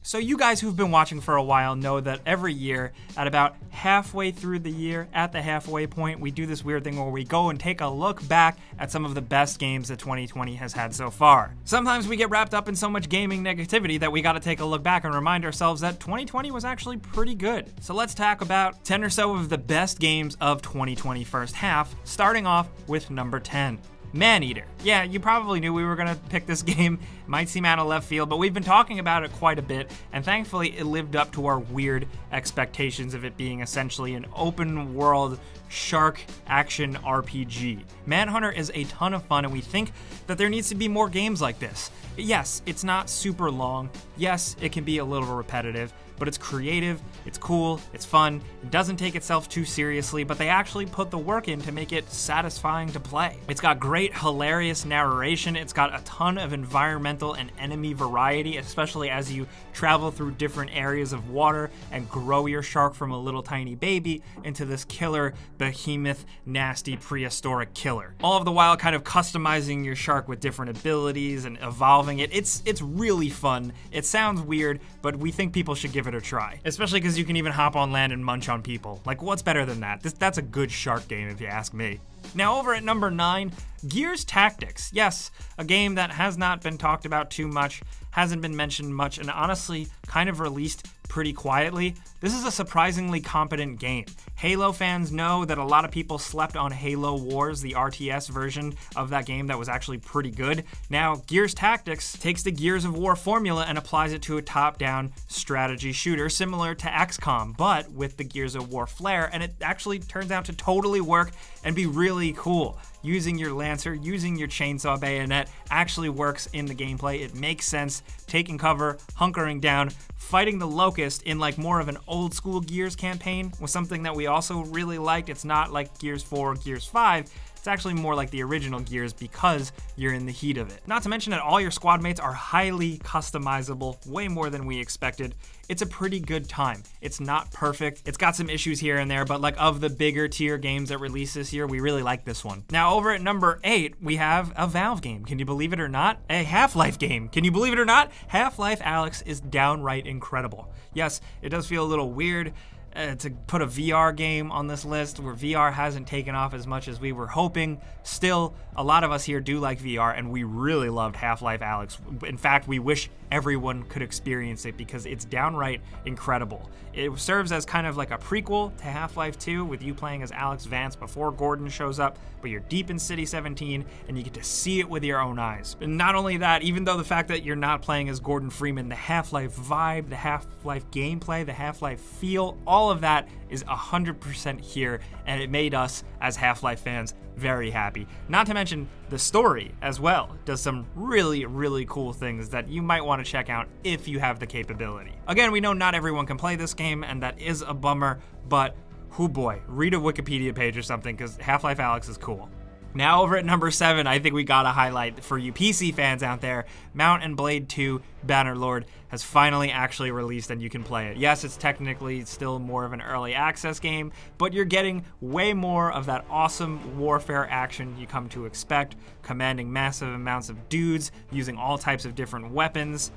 So you guys who've been watching for a while know that every year, at about halfway through the year, at the halfway point, we do this weird thing where we go and take a look back at some of the best games that 2020 has had so far. Sometimes we get wrapped up in so much gaming negativity that we gotta take a look back and remind ourselves that 2020 was actually pretty good. So let's talk about 10 or so of the best games of 2020 first half, starting off with number 10. Maneater. Yeah, you probably knew we were gonna pick this game. It might seem out of left field, but we've been talking about it quite a bit, and thankfully it lived up to our weird expectations of it being essentially an open world shark action RPG. Manhunter is a ton of fun, and we think that there needs to be more games like this. Yes, it's not super long. Yes, it can be a little repetitive, but it's creative, it's cool, it's fun, it doesn't take itself too seriously, but they actually put the work in to make it satisfying to play. It's got great, hilarious narration, it's got a ton of environmental and enemy variety, especially as you travel through different areas of water and grow your shark from a little tiny baby into this killer, behemoth, nasty, prehistoric killer. All of the while kind of customizing your shark with different abilities and evolving it. It's really fun. It sounds weird, but we think people should give it a try, especially because you can even hop on land and munch on people. Like, what's better than that? That's a good shark game if you ask me. Now over at number 9, Gears Tactics. Yes, a game that has not been talked about too much, hasn't been mentioned much, and honestly kind of released pretty quietly. This is a surprisingly competent game. Halo fans know that a lot of people slept on Halo Wars, the RTS version of that game that was actually pretty good. Now, Gears Tactics takes the Gears of War formula and applies it to a top-down strategy shooter similar to XCOM, but with the Gears of War flair, and it actually turns out to totally work and be really cool. Using your Lancer, using your chainsaw bayonet actually works in the gameplay. It makes sense. Taking cover, hunkering down, fighting the Locust in like more of an old school Gears campaign was something that we also really liked. It's not like Gears 4 or Gears 5. It's actually more like the original Gears because you're in the heat of it. Not to mention that all your squad mates are highly customizable, way more than we expected. It's a pretty good time. It's not perfect. It's got some issues here and there, but like of the bigger tier games that released this year, we really like this one. Now over at number 8, we have a Valve game. Can you believe it or not? A Half-Life game. Can you believe it or not? Half-Life Alyx is downright incredible. Yes, it does feel a little weird to put a VR game on this list where VR hasn't taken off as much as we were hoping. Still, a lot of us here do like VR, and we really loved Half-Life Alyx. In fact, we wish everyone could experience it because it's downright incredible. It serves as kind of like a prequel to Half-Life 2 with you playing as Alex Vance before Gordon shows up, but you're deep in City 17 and you get to see it with your own eyes. And not only that, even though the fact that you're not playing as Gordon Freeman, the Half-Life vibe, the Half-Life gameplay, the Half-Life feel, all of that is 100% here, and it made us as Half-Life fans very happy. Not to mention the story as well does some really, really cool things that you might want to check out if you have the capability. Again, we know not everyone can play this game, and that is a bummer, but oh boy, read a Wikipedia page or something because Half-Life Alyx is cool. Now over at number 7, I think we gotta highlight for you PC fans out there, Mount and Blade 2 Bannerlord has finally actually released and you can play it. Yes, it's technically still more of an early access game, but you're getting way more of that awesome warfare action you come to expect, commanding massive amounts of dudes, using all types of different weapons,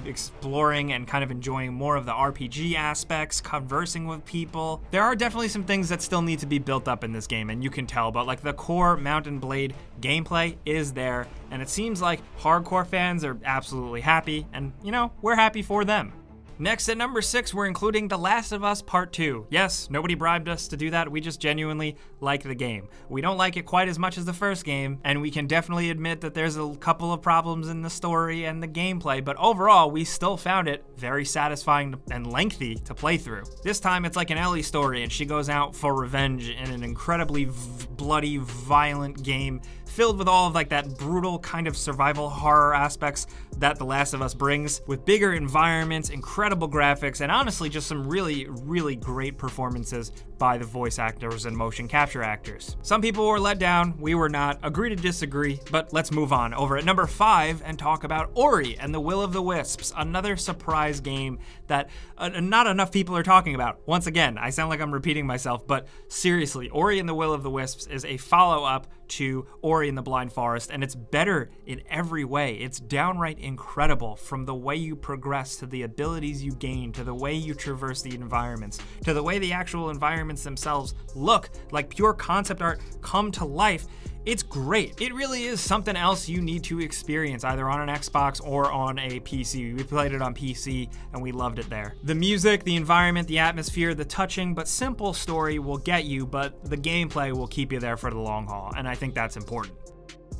exploring and kind of enjoying more of the RPG aspects, conversing with people. There are definitely some things that still need to be built up in this game, and you can tell, but like the core Mount and Blade gameplay is there, and it seems like hardcore fans are absolutely happy, and you know, we're happy for them. Next at number 6, we're including The Last of Us Part 2. Yes, nobody bribed us to do that, we just genuinely like the game. We don't like it quite as much as the first game, and we can definitely admit that there's a couple of problems in the story and the gameplay, but overall, we still found it very satisfying and lengthy to play through. This time, it's like an Ellie story, and she goes out for revenge in an incredibly bloody, violent game filled with all of like that brutal kind of survival horror aspects that The Last of Us brings, with bigger environments, incredible graphics, and honestly just some really, really great performances by the voice actors and motion capture actors. Some people were let down, we were not. Agree to disagree, but let's move on. Over at number 5 and talk about Ori and the Will of the Wisps, another surprise game that not enough people are talking about. Once again, I sound like I'm repeating myself, but seriously, Ori and the Will of the Wisps is a follow-up to Ori and the Blind Forest, and it's better in every way. It's downright incredible, from the way you progress, to the abilities you gain, to the way you traverse the environments, to the way the actual environments themselves look like pure concept art come to life. It's great. It really is something else you need to experience, either on an Xbox or on a PC. We played it on PC and we loved it there. The music, the environment, the atmosphere, the touching but simple story will get you, but the gameplay will keep you there for the long haul, and I think that's important.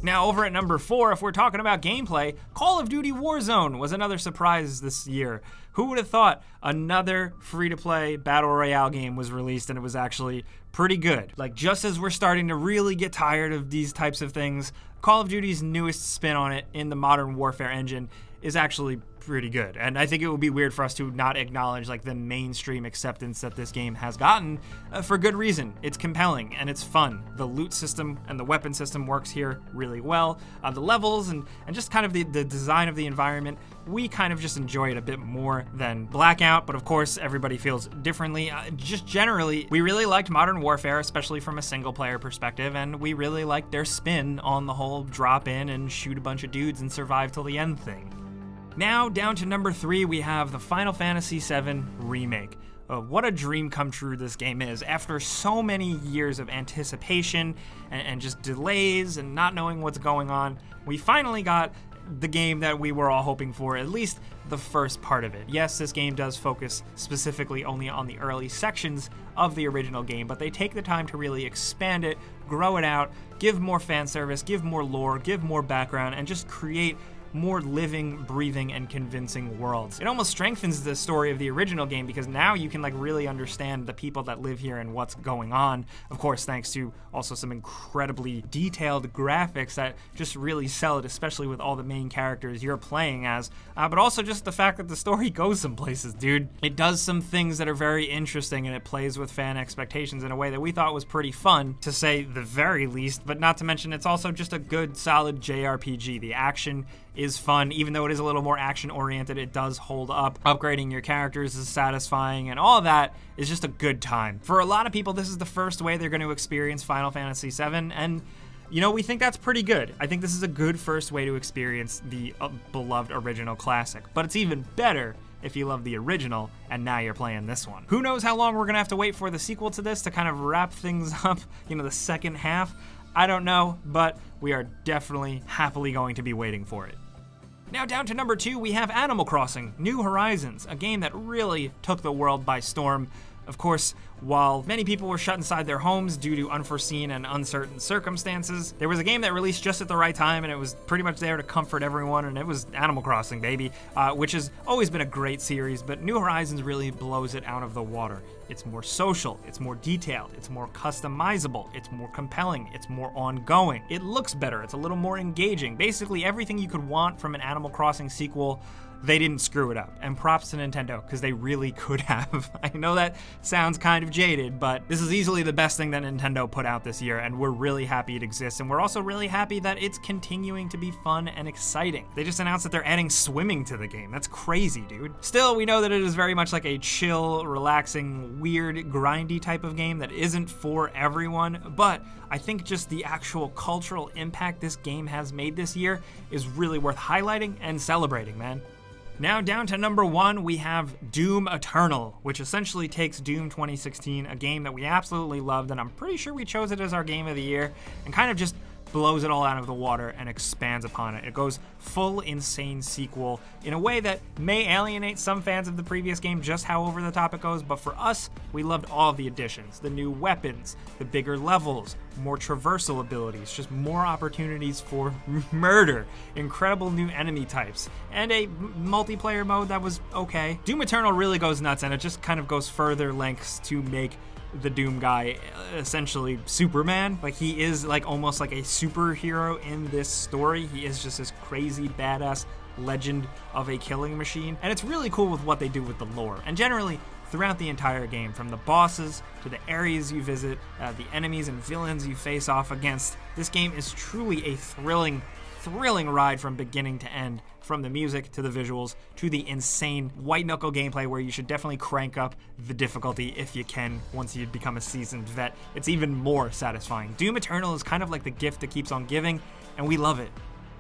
Now, over at number 4, if we're talking about gameplay, Call of Duty Warzone was another surprise this year. Who would have thought another free-to-play Battle Royale game was released and it was actually pretty good? Like, just as we're starting to really get tired of these types of things, Call of Duty's newest spin on it in the Modern Warfare engine is actually pretty good. And I think it would be weird for us to not acknowledge like the mainstream acceptance that this game has gotten for good reason. It's compelling and it's fun. The loot system and the weapon system works here really well. The levels and just kind of the design of the environment, we kind of just enjoy it a bit more than Blackout, but of course everybody feels differently. Just generally, we really liked Modern Warfare, especially from a single player perspective, and we really liked their spin on the whole drop in and shoot a bunch of dudes and survive till the end thing. Now, down to number 3, we have the Final Fantasy VII Remake. What a dream come true this game is. After so many years of anticipation and just delays and not knowing what's going on, we finally got the game that we were all hoping for, at least the first part of it. Yes, this game does focus specifically only on the early sections of the original game, but they take the time to really expand it, grow it out, give more fan service, give more lore, give more background, and just create more living, breathing, and convincing worlds. It almost strengthens the story of the original game because now you can like really understand the people that live here and what's going on. Of course, thanks to also some incredibly detailed graphics that just really sell it, especially with all the main characters you're playing as. But also just the fact that the story goes some places, dude. It does some things that are very interesting and it plays with fan expectations in a way that we thought was pretty fun, to say the very least, but not to mention it's also just a good, solid JRPG. The action is fun, even though it is a little more action-oriented, it does hold up. Upgrading your characters is satisfying, and all of that is just a good time. For a lot of people, this is the first way they're going to experience Final Fantasy VII, and you know, we think that's pretty good. I think this is a good first way to experience the beloved original classic, but it's even better if you love the original and now you're playing this one. Who knows how long we're going to have to wait for the sequel to this to kind of wrap things up, you know, the second half? I don't know, but we are definitely happily going to be waiting for it. Now down to number 2, we have Animal Crossing: New Horizons, a game that really took the world by storm. Of course, while many people were shut inside their homes due to unforeseen and uncertain circumstances, there was a game that released just at the right time, and it was pretty much there to comfort everyone, and it was Animal Crossing, baby, which has always been a great series, but New Horizons really blows it out of the water. It's more social, it's more detailed, it's more customizable, it's more compelling, it's more ongoing. It looks better, it's a little more engaging. Basically, everything you could want from an Animal Crossing sequel, they didn't screw it up. And props to Nintendo, because they really could have. I know that sounds kind of jaded, but this is easily the best thing that Nintendo put out this year, and we're really happy it exists, and we're also really happy that it's continuing to be fun and exciting. They just announced that they're adding swimming to the game. That's crazy, dude. Still, we know that it is very much like a chill, relaxing, weird, grindy type of game that isn't for everyone, but I think just the actual cultural impact this game has made this year is really worth highlighting and celebrating, man. Now down to number 1, we have Doom Eternal, which essentially takes Doom 2016, a game that we absolutely loved, and I'm pretty sure we chose it as our game of the year, and kind of just blows it all out of the water and expands upon it. It goes full insane sequel in a way that may alienate some fans of the previous game, just how over the top it goes, but for us, we loved all of the additions, the new weapons, the bigger levels, more traversal abilities, just more opportunities for murder, incredible new enemy types, and a multiplayer mode that was okay. Doom Eternal really goes nuts, and it just kind of goes further lengths to make the Doom guy essentially Superman. Like, he is like almost like a superhero in this story. He is just this crazy badass legend of a killing machine, and it's really cool with what they do with the lore, and generally throughout the entire game, from the bosses to the areas you visit, the enemies and villains you face off against. This game is truly a thrilling, thrilling ride from beginning to end, from the music to the visuals to the insane white knuckle gameplay where you should definitely crank up the difficulty if you can. Once you become a seasoned vet, it's even more satisfying. Doom Eternal is kind of like the gift that keeps on giving, and we love it.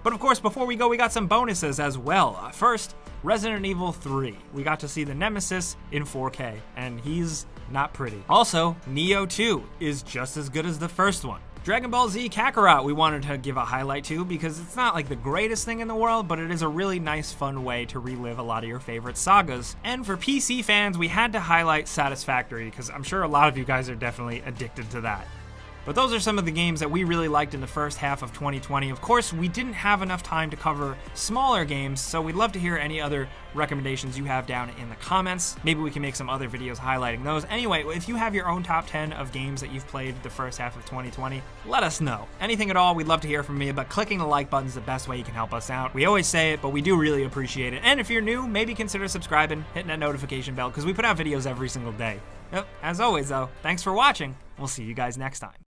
But of course, before we go, we got some bonuses as well. First, Resident Evil 3. We got to see the Nemesis in 4K, and he's not pretty. Also, Neo 2 is just as good as the first one. Dragon Ball Z Kakarot we wanted to give a highlight to because it's not like the greatest thing in the world, but it is a really nice, fun way to relive a lot of your favorite sagas. And for PC fans, we had to highlight Satisfactory because I'm sure a lot of you guys are definitely addicted to that. But those are some of the games that we really liked in the first half of 2020. Of course, we didn't have enough time to cover smaller games, so we'd love to hear any other recommendations you have down in the comments. Maybe we can make some other videos highlighting those. Anyway, if you have your own top 10 of games that you've played the first half of 2020, let us know. Anything at all, we'd love to hear from you, but clicking the like button is the best way you can help us out. We always say it, but we do really appreciate it. And if you're new, maybe consider subscribing, hitting that notification bell, because we put out videos every single day. Yep, as always though, thanks for watching. We'll see you guys next time.